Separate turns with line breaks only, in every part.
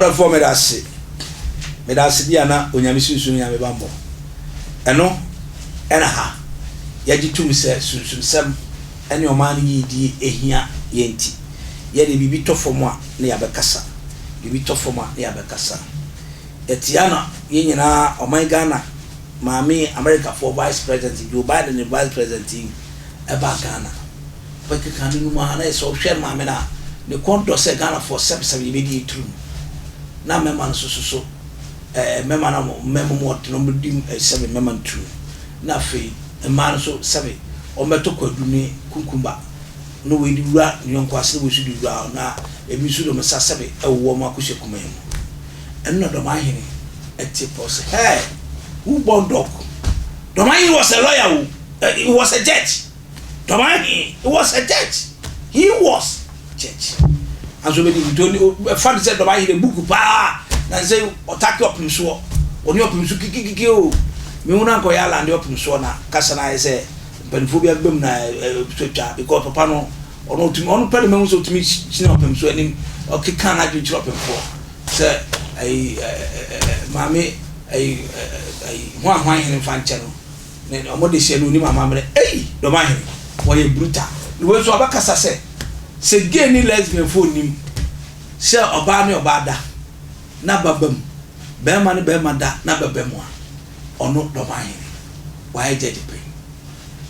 adolfo medase dia na onyamisunsun nyame bambo eno ena ha yaji tum se sunsunsem ene oman yidi ehia yenti ye de bibi tofomo a na yabekasa bibi tofomo a na yabekasa etiana ye nyina oman Ghana maami America for vice president Joe Biden vice president eba Ghana peke kanu ma na so hwe maami na ne konto se Ghana for 77 bedi tru na mema no so mema na mema mo no dim 7 mema tru na fe man so 7 o meto kwadu ni kunkumba no we di wura nyonko ase we su di wura na ebi su do mesa 7 ewo ma akohye kuma mu enno Dormaahene etipos hey who born dog Dormaahene was a lawyer he was a judge Dormaahene was a judge he was judge and so many don't fan said Dormaahene book pa na say otaki opim so oni opim so kikikiki o me wona ko ya land opim so na kasa na say penphobia gbem na twetwa because papa no ono tumi ono pele me so tumi china opim so anim okika na dwetwa opim fo say ai mame ai hwan hin fanche no ne omode hye no ni mama mre Dormaahene wo ye brutal ni we so abakasa se gay ni lesbian fo nim se oba ne oba da na babam be ma ne be ma da na babam a ono Dormaahene why jeje pe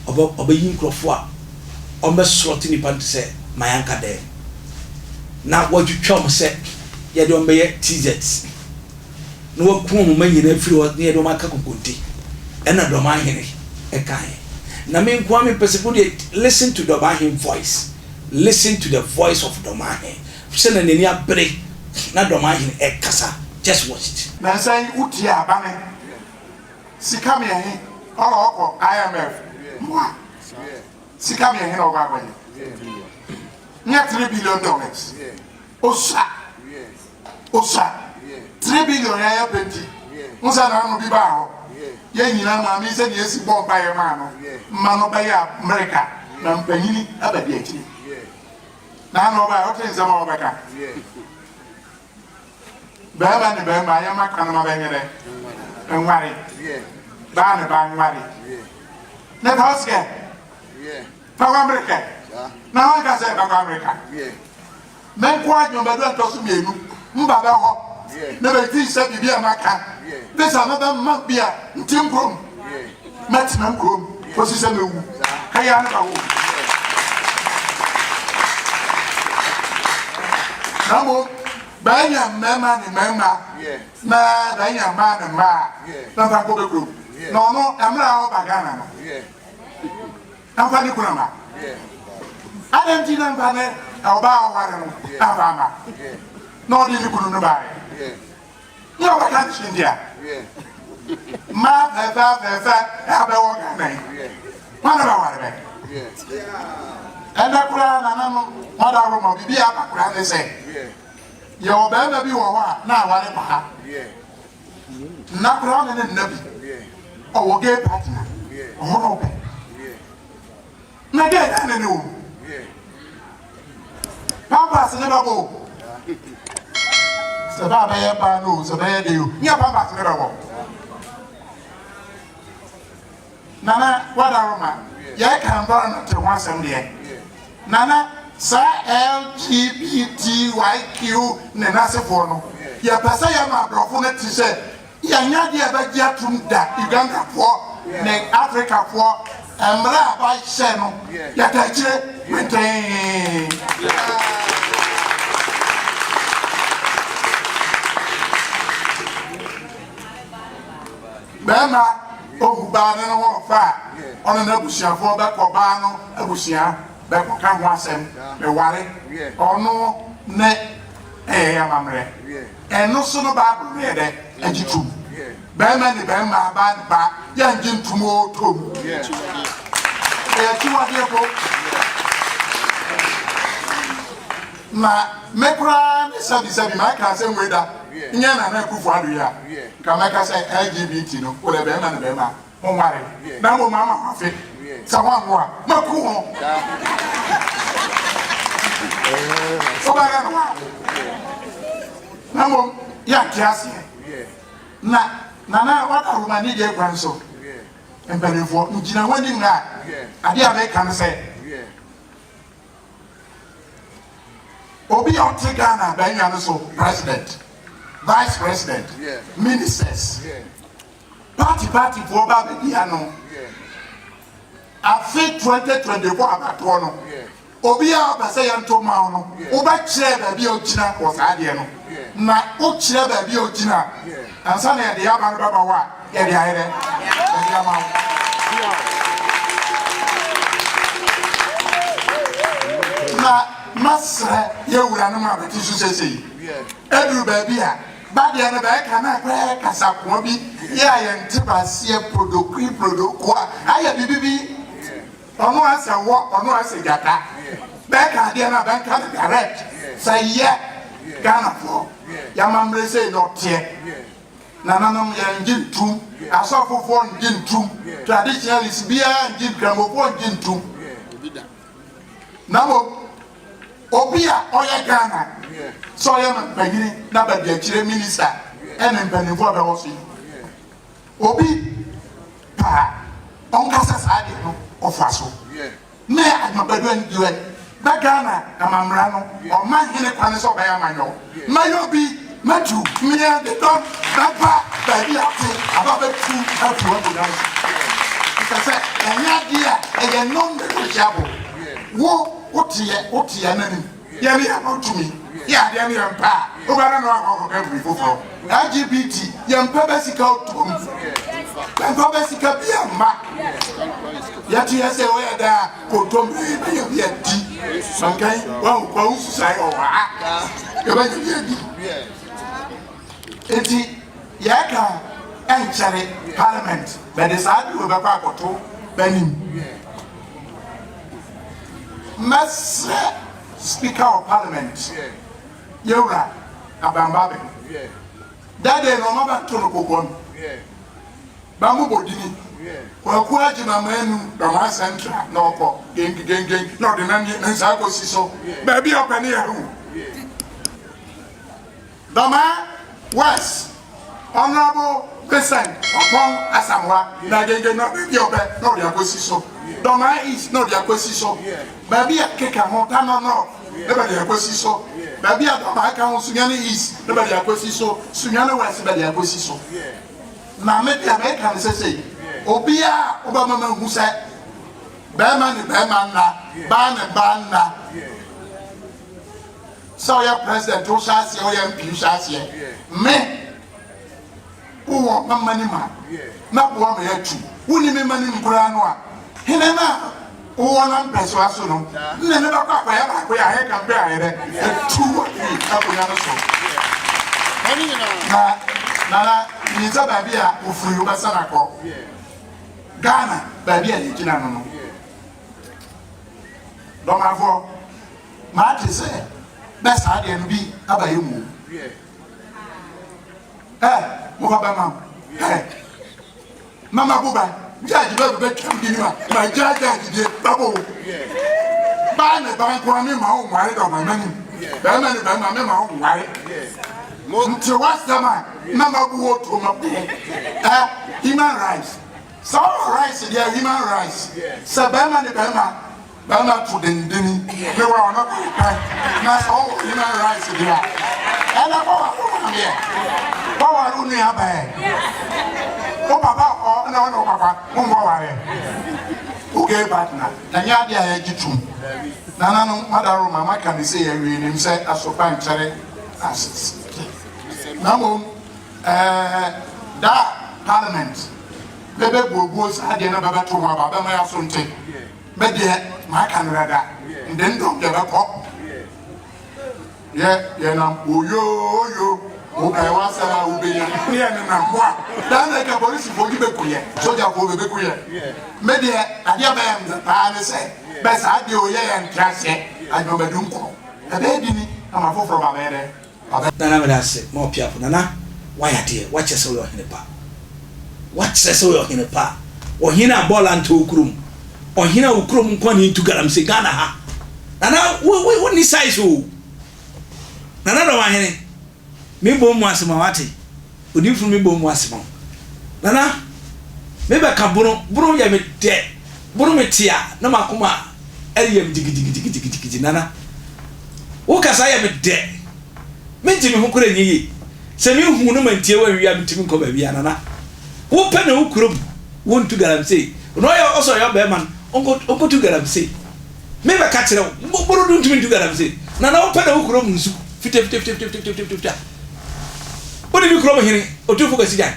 oba yin krofo a ombe slot ni pant se mayanka de na wodwetwom se ye de ombe ye Tvgh no waku mo manyina firi o ne de maka kokonti ena Dormaahene e kan na me nko am pesefo de listen to Dormaahene voice. Listen to the voice of Dormaahene. Send an enia break. Na Dormaahene e kasa. Just watch it.
Na say uti abane. Sika me he. Oko IMF. Mwa. Sika me he no gwa gwa. Nya $3 billion. Osa. 3 billion ya penti. Musa na no bi ba ho. Ye nyina ma mi se de esi bomb ba ye ma no. Ma no ba ya America. Na mpanyini abadi akiri. Na no ba o tin se ma obeka ba ne ba ma ya maka na ma ba nyere enware ba ne ba nware na ta oske pa wa America na ho ga se ba America men kwa nyo ba do to so mienu mba ba ho na ba ti se bibi amaka this another man bia ntim krom met na krom ko si se mewu kaya na ba wo namo banya mema ni mema na banya ma ni ma na fa ko be group no amra o bagana no na fa ni kuna ma adenti na fa ne oba o ware no afama no di ni kunu no ba ni o ka chindia ma fa abe wo ga ma na ba ware be enda kura na no mother room bibi akakura ne se ye oba na bi wo ha na ware pa na kura ne nabi o wo gay partner o no be na gay na ne o papa se ne babo se ba ba ye ba no se ba ye de o nya papa se ne babo nana wada roma ye kan ba na te wan sem de nana sa LGBTQ ne nasefo no ya pasa ya ma brofo na ti se ya nya de ba gia tum da Uganda fo ne Africa fo emra ba hye no ya ta kire meten bema ohuba ne no fa ono na busia fo be ko ba no abusia be ko ka ho asem be ware ono ne amamre eno so no ba bu ne de agitum be ma ni be ma ba ya ngintum o tom ti wa de ko na mekra ne sabi ma ka se mweda nya na kufu adu ya ka ma ka se LGBT no o le be ma ne be ma mo ware na mo mama afi sawa nwa maku ho o ba ga no na mo ya kiasi na what are we need kwan so emperifo njina wani na ade America no say obi o Ghana ba nya no so president vice president ministers party for ba be dia no afi 2024 abato no obi a ba say yanto ma no o ba kire ba bi o gina ko sa de no na o kire ba bi o gina ansa na de ya ba no baba wa ya de ayere ya ma na masra ye wura no ma beti su sesei edu ba bi a ba de na ba ka na kwa kasa ko bi ya ye ntibasie produku aya bibibi ono asa wo ono asa gata ba ka de na ba ka direct say ye Ghana for ya mamre say no tie na nanom ya njintum asofofo njintum traditionalist bia njin gramofo njintum namo obia oya Ghana so ya mpanyini na ba dia kire minister ene mpanifo ba wo so obi pa onkasa saade no ofaso me admabado ndiwe ba Ghana amamra no o ma hene kwane so ba ya manyo mayo bi matu me de don baba ba bi ati ababa tu atu wa budan because enya dia e ye non de jabo wo otie nanim ya ni amotumi ya de ni ampa o ba na no akoko ka bi fofo LGBT yampa basika otum yampa basika bi amma ya ti ese o ya da kotom bi ya bi adi sankai wa kwa usu sai o wa ya ba bi adi eti ya ka enchare parliament be decide we ba kwa akoto banim Master Speaker of Parliament, Yura Abambabe. That day, no matter to Kokon, Bamu Bodini, Wakuajima Menu, Dama Central, no, gang, not the Nani and Sako Siso, baby up and here. Dama West, Honorable President upon Asamwa, Naganga, not the Yobe, not the Akosiso. Doma is not the Akosiso. Baby a kick a montana no, never the Akosiso. Baby a Doma can Sunyani is, never the Akosiso, Sunyana was by the Akosiso. Now, maybe American say, Obia Obama who said, Beman, Banna. So your president, who shall see, or MP shall see, me. Who want my money, man? Not one me two. Who need me money in Kuranoa? He never one person. Never got where I can bear it. 2 or 3 Nana, he's a baby who flew by Sanako. Ghana, baby, and Kinano. Don't have Marty said, best idea and be about you. Mama, Mama Buba, Judge Baby Campina, my judge, Babu. Buy me by one my own wife or my money. Bamman by my own wife. To what's the man? Mama Buo to my human rights. Some rights, they are human rights. Sabama de Bama to the Dini. They were not that's all human rights there. And I'm here. Power only a bag. Oh, Papa, no, Papa, okay, partner. Nanya Jitum. Nana, Mother, Mamma can say, I read him say, as so fine, Cherry. Now, that Parliament, Bebe Bobos, I didn't have to my Baba, my son take. But yet, my Canada, and then don't give up. Yeah, yo. Okay, what's that? Will be here and now. Then like a police for you, soldier for the Bequia. Maybe I am the father say, best I do, and class, I know the Dunko. A baby, I'm a fool from a man.
Nana say, more piafo, Nana. Why, dear, watch us all in the park. What says all in the park? Or Hina Bolan to Ukrum, or Hina Ukrum Koni to Galam Sigana. Nana, what is size who? Nana, me bom mu asema wate odifuru me bom mu asema nana me be ka buru ya me de buru me tia na makoma eriyam digidigi nana wo kasa ya me de me ntimi ho kora nyiyi se me hu no mantie wa wi am ntimi ko ba bia nana wo pe na wo kurom wo ntu garamse no ya also ya be man onko tu garamse me be ka kire wo buru du ntimi tu garamse nana wo pe na wo kurom nsu fita odi bi kurom hene o tu focus jan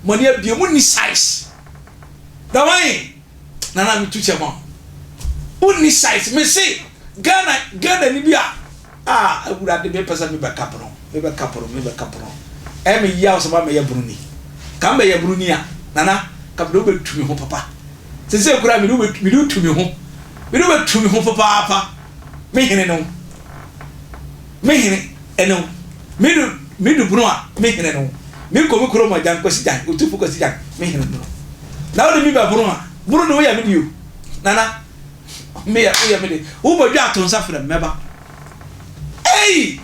money be mo ni size da wai nana mi tu chema uni size me say Ghana ni bia agura de be pesa me be kapro e me ya so ba me ya bruni ka me ya bruni a nana ka do be tumi ho papa se kura me do tumi ho papa me hene no eno me do bro a me hene no me ko me kuro ma jan ko si jan utufu ko si jan me hene no na o de mi ba bro no ya me dio nana me ya me de wo bo dwa atonsa fra meba ei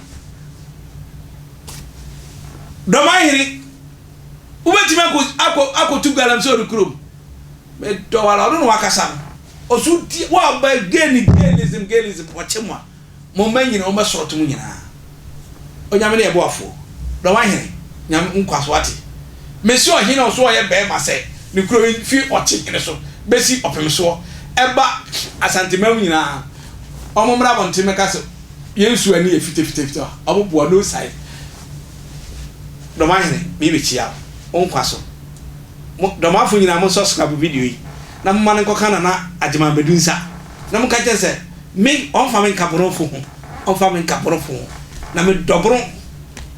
Dormaahene wo betima ko tu galam so kuro me do wala no wakasa osu wa ba gayism pochemwa mo manyina o masoroto mu nyina onyame ne ebo afo Dormaahene nyam nkwaso ate mesi ohina so ye be ma se ne kuro fi oche ne so besi opem so eba asantemam nyina omomra bontime kaso yensu ani efite obobo no side Dormaahene me chia onkwaso domafo nyina mo subscribe video yi na mo man nkoka na agema bedunsa na mo ka se me onfa me nkaporofo ho na me dobro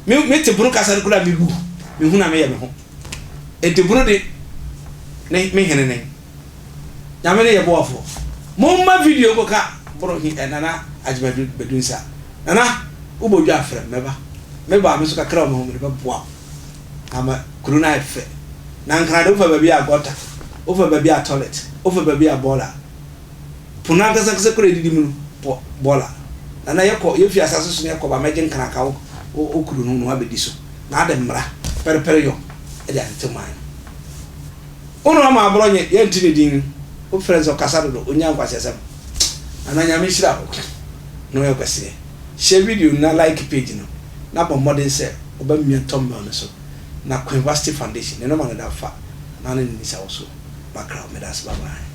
me te bro kasa kula me hu na me ye me ho e te bro de me hene ne ya me ne ye boafo mo ma video ko ka bro hi nana agema bedunsa nana ubodwa afre meba me so ka kra mo me be boa ama kuruna efe na nkra do fa baby agota over baby a toilet over baby a bola puna kasa kure didi mu bola na yeko yefi asase so ne ko ba meje nkra ka o kuru no abedi so na adam mra pere yo e da nteman ono ma abronye ye ntine din o friends o kasa do onya nkwase sem ananya me shira no ye kwase share video na like page no na bo modern say oba mi tombe on so na University Foundation ne no man da fa na ne ni sa so background me das bye.